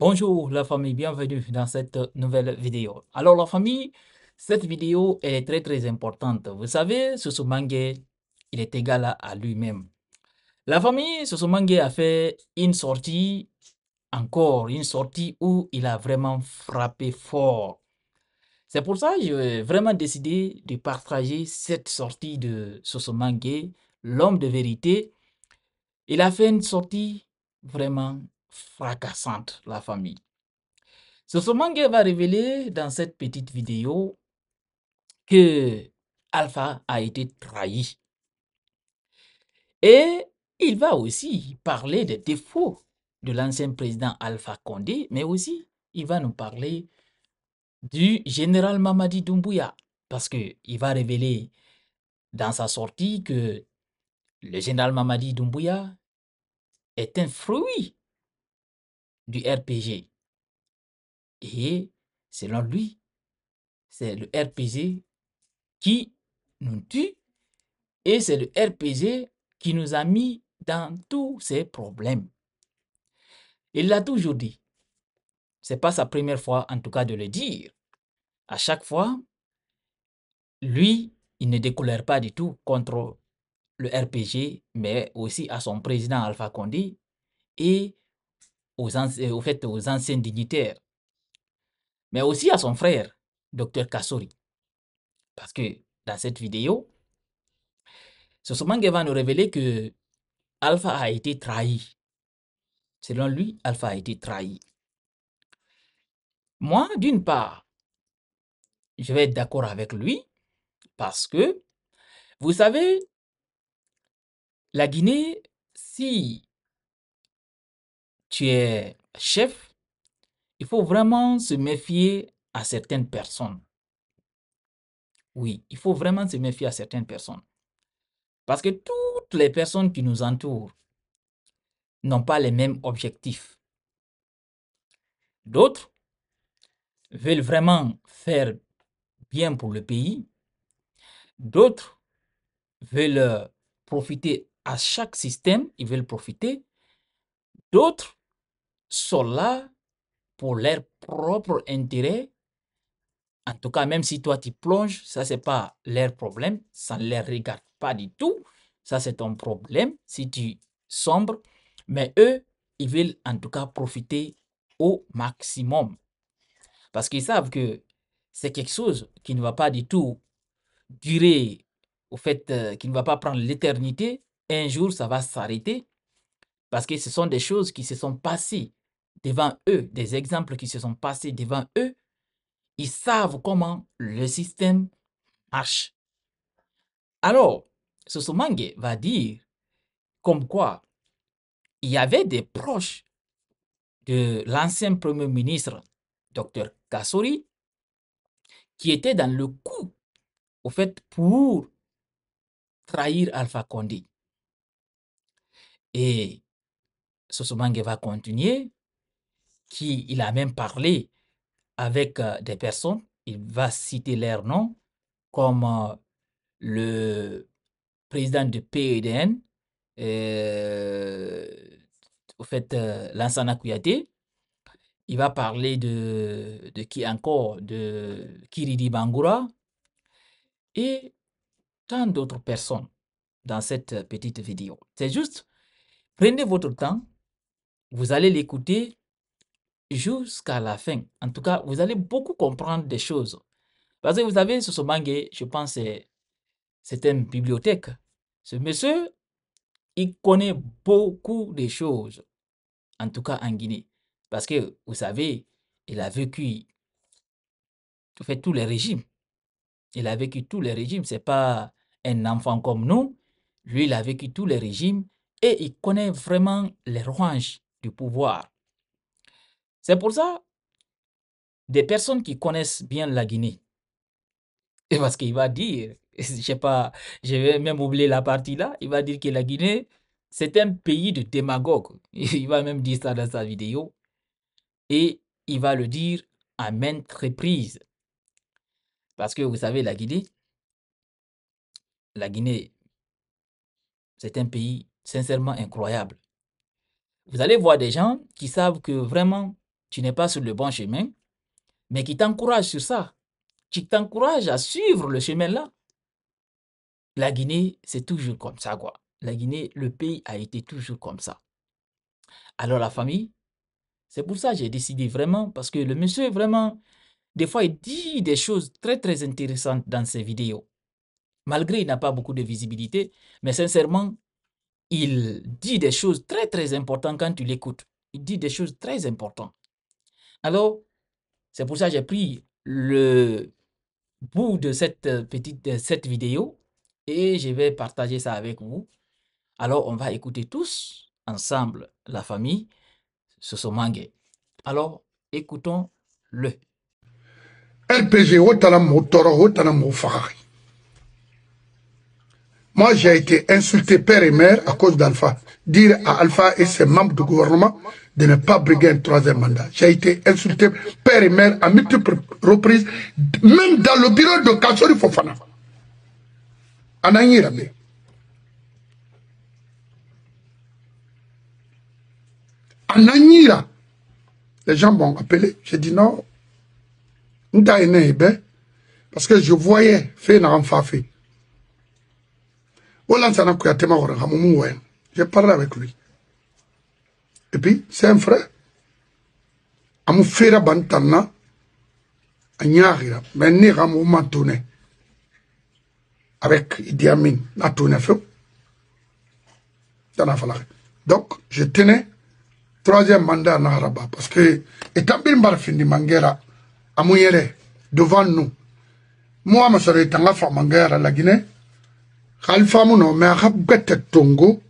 Bonjour la famille, bienvenue dans cette nouvelle vidéo. Alors la famille, cette vidéo est très importante. Vous savez, Sosomangue, il est égal à lui-même. La famille, Sosomangue a fait une sortie, encore une sortie où il a vraiment frappé fort. C'est pour ça que j'ai vraiment décidé de partager cette sortie de Sosomangue, l'homme de vérité. Il a fait une sortie vraiment fracassante, la famille. Sosomangue va révéler dans cette petite vidéo que Alpha a été trahi. Et il va aussi parler des défauts de l'ancien président Alpha Condé, mais aussi il va nous parler du général Mamadi Doumbouya, parce qu'il va révéler dans sa sortie que le général Mamadi Doumbouya est un fruit du RPG. Et selon lui, c'est le RPG qui nous tue. Et c'est le RPG qui nous a mis dans tous ces problèmes. Il l'a toujours dit. Ce n'est pas sa première fois, en tout cas, de le dire. À chaque fois, lui, il ne décolère pas du tout contre le RPG, mais aussi à son président Alpha Condé et aux anciens dignitaires, mais aussi à son frère, Dr Kassori. Parce que dans cette vidéo, Sosomangue va nous révéler que Alpha a été trahi. Selon lui, Alpha a été trahi. Moi, d'une part, je vais être d'accord avec lui parce que, vous savez, la Guinée, si tu es chef, il faut vraiment se méfier à certaines personnes. Oui, il faut vraiment se méfier à certaines personnes. Parce que toutes les personnes qui nous entourent n'ont pas les mêmes objectifs. D'autres veulent vraiment faire bien pour le pays. D'autres veulent profiter à chaque système, ils veulent profiter. D'autres sont là pour leur propre intérêt. En tout cas, même si toi tu plonges, ça c'est pas leur problème, ça ne les regarde pas du tout. Ça c'est ton problème si tu sombres. Mais eux, ils veulent en tout cas profiter au maximum. Parce qu'ils savent que c'est quelque chose qui ne va pas du tout durer, au fait, qui ne va pas prendre l'éternité. Un jour, ça va s'arrêter. Parce que ce sont des choses qui se sont passées devant eux, des exemples qui se sont passés devant eux. Ils savent comment le système marche. Alors, Sosomangue va dire comme quoi il y avait des proches de l'ancien Premier ministre, Dr Kassori, qui étaient dans le coup, au fait, pour trahir Alpha Condé. Et Sosomangue va continuer, qu'il a même parlé avec des personnes, il va citer leurs noms, comme le président de PEDN, au fait, Lansana Kouyaté. Il va parler de qui encore? De Kiridi Bangoura et tant d'autres personnes dans cette petite vidéo. C'est juste, prenez votre temps, vous allez l'écouter jusqu'à la fin. En tout cas, vous allez beaucoup comprendre des choses. Parce que vous savez, Sosomangue, je pense, c'est une bibliothèque. Ce monsieur, il connaît beaucoup de choses, en tout cas en Guinée. Parce que, vous savez, il a vécu en fait, tous les régimes. Il a vécu tous les régimes. Ce n'est pas un enfant comme nous. Lui, il a vécu tous les régimes et il connaît vraiment les rouages du pouvoir. C'est pour ça, des personnes qui connaissent bien la Guinée, et parce qu'il va dire, je sais pas, je vais même oublier la partie là, il va dire que la Guinée, c'est un pays de démagogues. Il va même dire ça dans sa vidéo et il va le dire à maintes reprises. Parce que vous savez, la Guinée, c'est un pays sincèrement incroyable. Vous allez voir des gens qui savent que vraiment, tu n'es pas sur le bon chemin, mais qui t'encourage sur ça, qui t'encourage à suivre le chemin-là. La Guinée, c'est toujours comme ça, quoi. La Guinée, le pays a été toujours comme ça. Alors la famille, c'est pour ça que j'ai décidé vraiment, parce que le monsieur, vraiment, des fois, il dit des choses très, très intéressantes dans ses vidéos. Malgré il n'a pas beaucoup de visibilité, mais sincèrement, il dit des choses très, très importantes quand tu l'écoutes. Il dit des choses très importantes. Alors, c'est pour ça que j'ai pris le bout de cette vidéo et je vais partager ça avec vous. Alors, on va écouter tous ensemble, la famille, Sosomangue. Alors, écoutons-le. RPG, moi, j'ai été insulté père et mère à cause d'Alpha. Dire à Alpha et ses membres du gouvernement de ne pas briguer un troisième mandat. J'ai été insulté père et mère à multiples reprises, même dans le bureau de Kassori Fofana. Ananyira. Ananyira. Les gens m'ont appelé. J'ai dit non. Parce que je voyais fait n'a fait. J'ai parlé avec lui. Et puis, c'est un frère. Amu fera bantana. Anyarira. Mais ni ramu mantoune. Avec Idi Amin. Na tourné feu. Donc, je tenais troisième mandat à Naharaba. Parce que, étant bien barfindi Mangera, Amouyere, devant nous. Moi, je serais en affaire Mangera, la Guinée. Khalifa Mouno, mais à bête Tongo,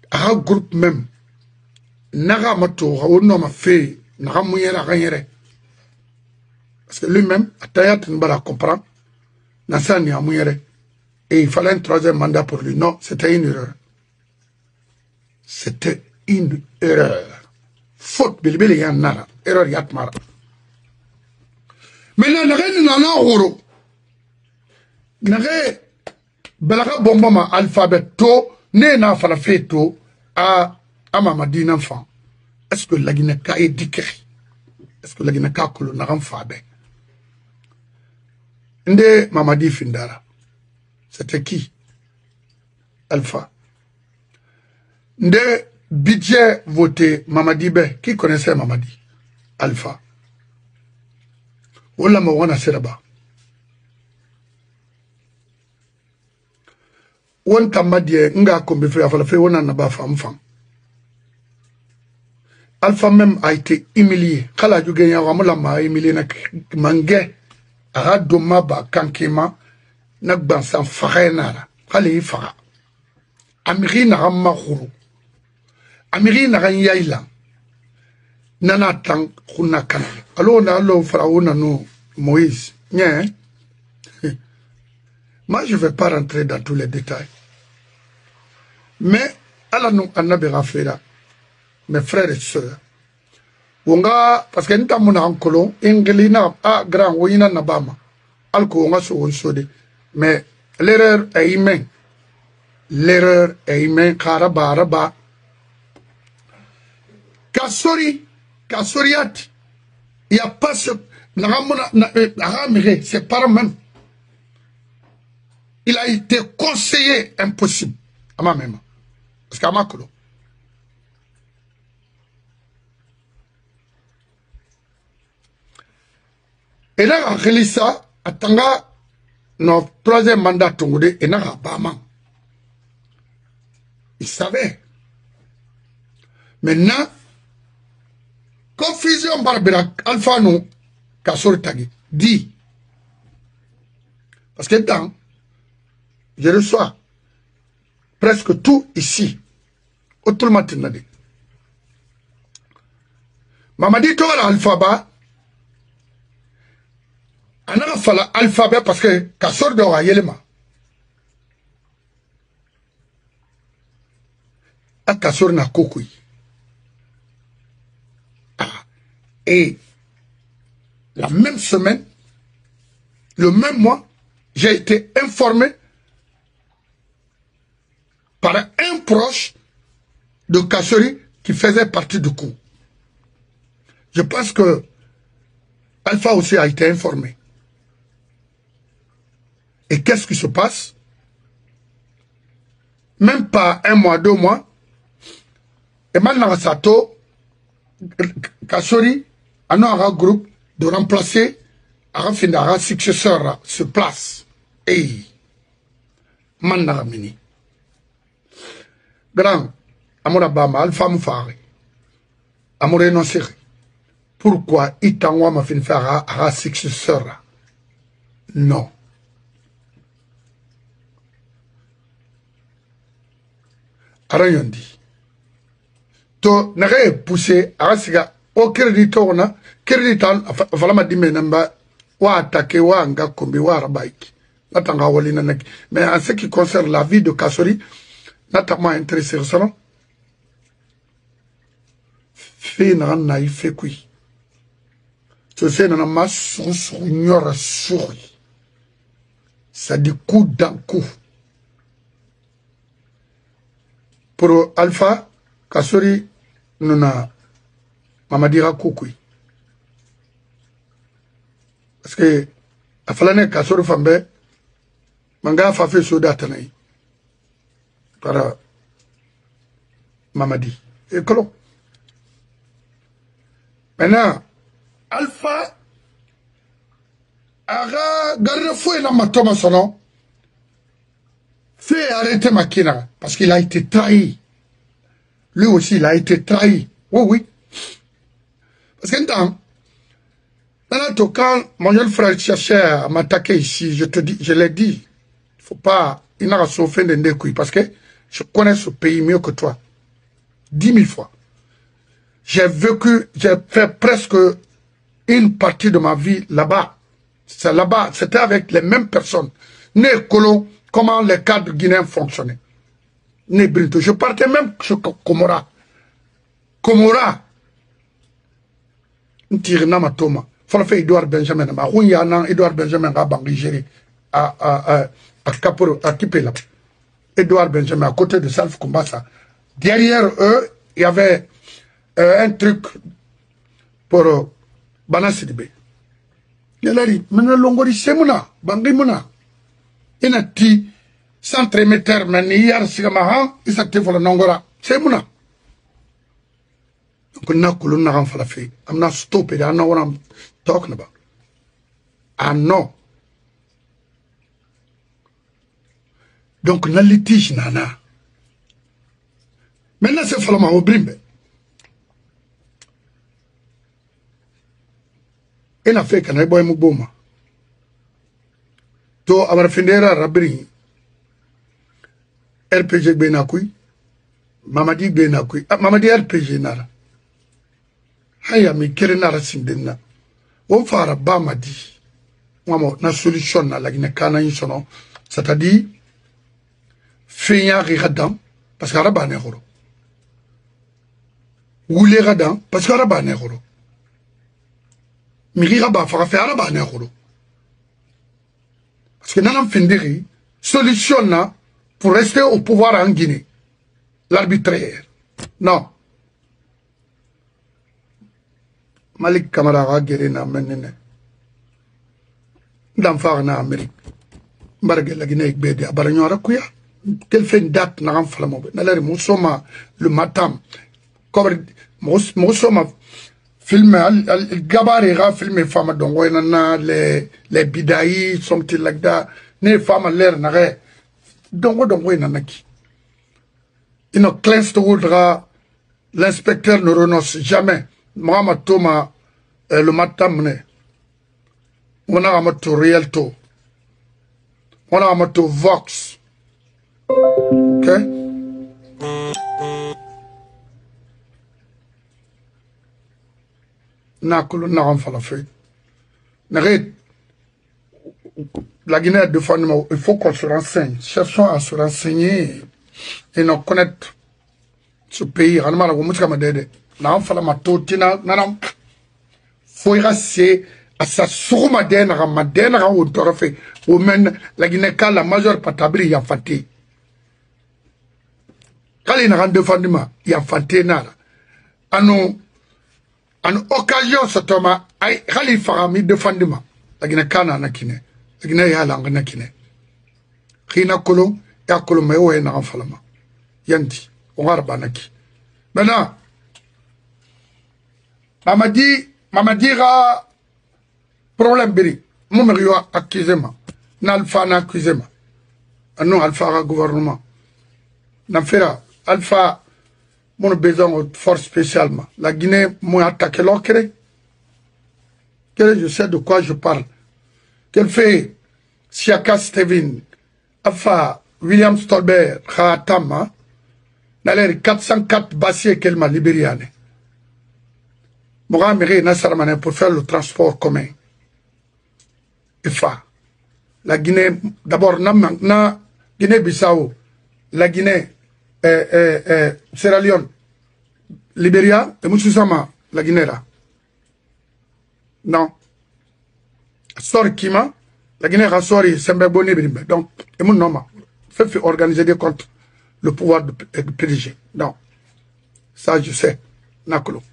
à groupe même. Naga Mato, on m'a fait, Naga Mouyera, Ranyere. Parce que lui-même, à Tayat, on va comprendre. Nassani à Mouyere. Et il fallait un troisième mandat pour lui. Non, c'était une erreur. C'était une erreur. Faute, bilibili yanara. Erreur yatmara. Maintenant, n'a nana oro. N'a balaga bombama alphabet to, ne na falafé to, à Mamadi n'enfant. Est-ce que la Guinée ka édiqué? Est-ce que la Guinée ka kolo n'a fabe? Nde Mamadi Findara. C'était qui? Alpha. Nde budget voté Mamadi Be. Qui connaissait Mamadi? Alpha. Ola Mawana Seraba. On tamadie nga kombe frère fala fait on en a ba femme. Alpha même a été humilié. Kala ju genya wa mula ma humilié na mange ara doma ba kankema na gbansan farenara. Kala yi fara. Amiri na ramma khuru. Amiri na yaila. Nana tang khuna kan. Alors na lo faraona no Moïse. Nya. Moi je vais pas rentrer dans tous les détails. Mais, Allah nous en a fait là, mes frères et sœurs. Parce que nous avons un colon, Ingelina, a grand, Wina Nabama, Alco, on a sauvé. Mais l'erreur est humaine. L'erreur est humaine, Karaba. Kassori, Kassoriat, il n'y a pas ce. C'est pas même. Il a été conseillé impossible. À ma même. Parce qu'à ma colo. Et là, Relissa, attanga notre troisième mandat tongolais, et n'a pas man. Il savait. Maintenant, confusion barbara, alpha non, Kassori Tagi, dit. Parce que dans, je reçois presque tout ici. Autrement, Mamadi to l'alphabet. On a fait l'alphabet parce que Kassor de Wayelema. A Kassor na Kokoui. Et la même semaine, le même mois, j'ai été informé par un proche de Kassori qui faisait partie du coup. Je pense que Alpha aussi a été informé. Et qu'est-ce qui se passe? Même pas 1 mois, 2 mois, Emmanuel Sato, Kassori, a un groupe de remplacer un successeur sur place. Et Mandara Mini. Grand, Amoura Bama, Alpha Moufari, Amoura Renoncé. Pourquoi Itangwa m'a fait faire un successeur? Non. Arayondi. To nagaye poussé arasiga o crédit ona crédit al falama dimenamba wa attaquer wa nga kombi wa rabaiki natanga walina nak mais en ce qui concerne la vie de Kassori natama intéressé ça non fait na fait kui to c'est na ma nyora souri ça dit coup d'un coup pour Alpha Kassori nuna mamadira kukui parce que afalane Kassori fambe manga fa fait soda tanay para mamadi et colon maintenant Alpha aga garde fouet na matoma sono fait arrêter Makina parce qu'il a été trahi. Lui aussi, il a été trahi. Oui, oui. Parce qu'un temps, quand mon jeune frère cherchait à m'attaquer ici, je l'ai dit, il ne faut pas, il n'a pas sauvé de couilles parce que je connais ce pays mieux que toi. 10 000 fois. J'ai fait presque une partie de ma vie là-bas. C'est là-bas, c'était avec les mêmes personnes. Né colon, comment les cadres guinéens fonctionnaient. Né Brito. Je partais même sur Komora. Komora. Ntire nama toma. Fala fait Edouard Benjamin. Ma rouya nan Edouard Benjamin à Bangligérie. À Caporo, à Kipela. Edouard Benjamin à côté de Salf Kumbasa. Derrière eux, il y avait un truc pour Bana Sidibé. Il a dit, mais l'ongori semuna, bangi muna. Il a dit, centre émetteur, mais hier, sigamahan, il s'est fait le nongora. Semuna. Donc, on a coulé un falafé. I'm not stupid. I know what I'm talking about. I know. Donc, on a litige, nana. Maintenant, c'est falama au brimbe. Il a fait qu'un boy muboma. To amar findera rabri. RPG benakui. Mamadi benakui. Mamadi RPG nara. Haya mi kere nara sindena. On fara bamadi. Wamo na solution na lagine kana insono. C'est-à-dire, fenya rigadam. Parce qu'araba negoro. Oule radam. Parce qu'araba negoro. Miriga ba fara fe araba negoro. Parce que nanam findiri solution na pour rester au pouvoir en Guinée. L'arbitraire. Non. Malik Kamara a guéri na menene. D'enfant na Amérique. Mbargue la Guinée bébé à Baragnon Rakuya. Quelle fait une date na ramflamo. Nalari Moussoma le matam. Comme Moussoma film al Gabari a filmé femme dongo nana les bidaïs something like that. Ne femme l'air nare. Dongo nanaki. Il ne cleanse to woodra. L'inspecteur ne renonce jamais. Mohamed Thomas le matam ne. On a amato Rialto. On a amato Vox. Ok? Nakulu n'a falafé. La Guinée a deux fois, il faut qu'on se renseigne. Cherchons à se renseigner et nous connaître ce pays. N'a fallu ma totina, nanam. Faut y rester à sa sourmadène, ramadène, ou torfé. Ou même la Guinée, la majeure patabli, y a faté. Quand il n'a pas de fondement, il y a faté nara. Anou. En occasion, ce Thomas, ay Khalifa mi défendima. La Guinée Kana nakine. La Guinée Yalang nakine. Khina Kolo, ya Kolo mewe na enfalama. Yanti, on va banaki. Maintenant, Mamadi ra problème biri. Moumerio accusema. N'alpha na accusema. Non, Alpha ra gouvernement. N'affaire Alpha. Mon besoin de force spécialement. La Guinée m'a attaqué l'ocre. Je sais de quoi je parle. Qu'elle fait Siaka Steven, Afa William Stolber, Khatama, dans les 404 bassiers qu'elle m'a libéré. Moi, je Nassaramane pour faire le transport commun. Ifa. La Guinée, d'abord, na Guinée-Bissau, la Guinée, Sierra Leone, Libéria, et Moussoussama, la Guinée là. Non. Sori Kima, la Guinée a sorti Sembeboni Brimbe. Donc, et mon nom, fait organiser des comptes le pouvoir de PDG. Non. Ça, je sais. Nakolo.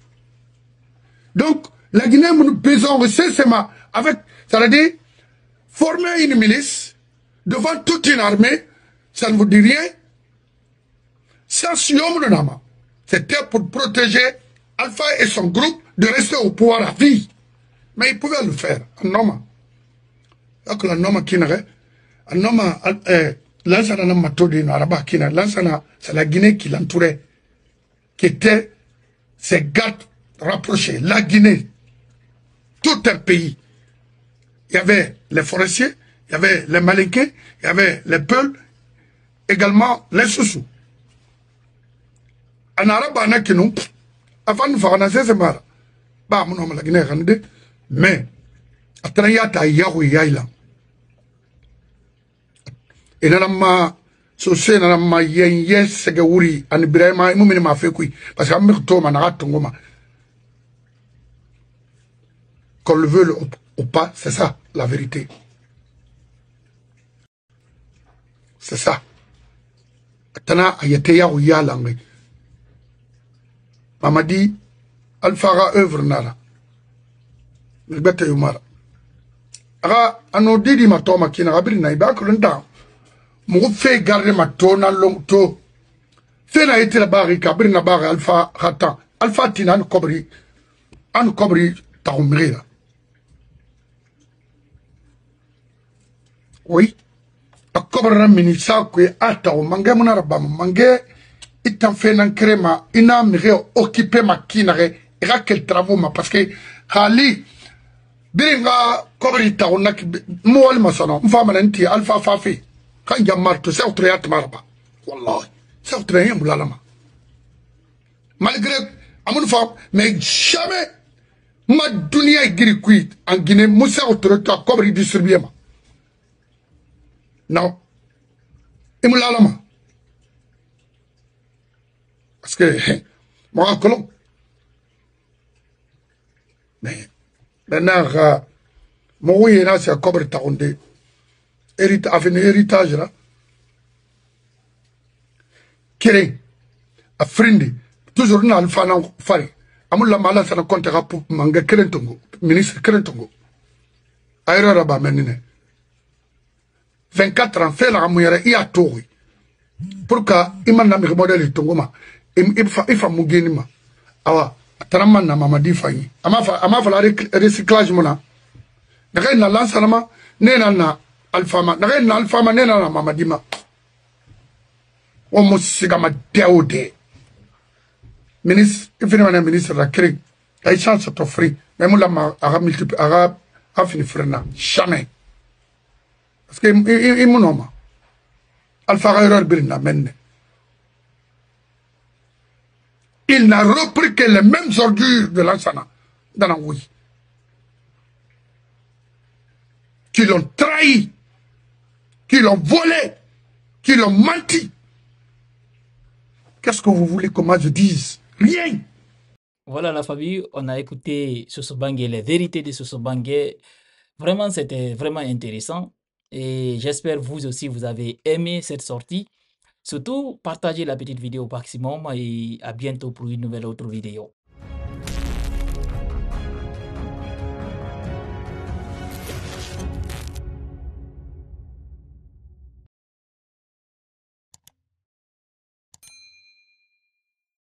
Donc, la Guinée a besoin de avec, ça veut dire, former une milice devant toute une armée, ça ne vous dit rien. C'était pour protéger Alpha et son groupe de rester au pouvoir à vie. Mais ils pouvaient le faire, un homme. Donc, un homme qui n'a un homme, l'ansana n'a pas tout dit, l'ansana, c'est la Guinée qui l'entourait, qui était ses gardes rapprochés. La Guinée, tout un pays. Il y avait les forestiers, il y avait les Malinqués, il y avait les Peuls, également les Soussous. En arabe, on a qui nous, avant de faire un assessment, bah, mon homme, la Guinée, mais, à Trayata, Yahoo, Yaïla. Et nanama, sosé, nanama, yes, segawuri, an Ibrahima, et m'a fait quoi, parce qu'à Mirto, Manatongoma. Qu'on le veut ou pas, c'est ça, la vérité. C'est ça. Tana, ayateya ou yalangue. Mamadi, Alphara œuvre nara. Mbete yumara. Aga, ano didi matoma kina, rabiri na ibako lenta. Mou fait garder ma to na long to. Fait na ete la bari, kabiri na bari alpha ratan. Alpha tina anu kobri taumrira. Oui. A kobra minisa kwe ata o mange munarabam mange. Itan fait nan crema, ina mire occupé ma kinare, ira quel travaux ma parce que Khali biringa kobrita onak mual masana mfama nanti alpha fafi kan jamarto c'est autre yat marba wallahi c'est autre yam lalama malgré amun fam mais jamais ma dunia giri kuit en Guinée musa autre ta kobri distribuer ma non imulalama parce que moi colon mais maintenant moi il a c'est cobre taonde héritage là kéré a frindi toujours na alpha na fari amul la mala sana compte rap manga kerentongo ministre kerentongo ayro raba menine 24 ans fait la amuyere il a tout pour que imana mi modèle tongoma ifa mugeni ma awa taraman na mamadi fanyi ama fa la recyclage mona naka na lansa na nena na alfama naka na alfama nena na mamadi ma o musiga ma deode ministre ifini ministre la cri ay chance t'offrir mais moula ma ara multiple ara a fini frena jamais parce que imunoma alfa erreur birna menne. Il n'a repris que les mêmes ordures de l'Ansana dans la oui. Qui l'ont trahi, qui l'ont volé, qui l'ont menti. Qu'est-ce que vous voulez que moi je dise? Rien. Voilà la famille, on a écouté Soso Bangé, les vérités de Soso Bangé. Vraiment, c'était vraiment intéressant. Et j'espère vous aussi, vous avez aimé cette sortie. Surtout, partagez la petite vidéo au maximum et à bientôt pour une nouvelle autre vidéo.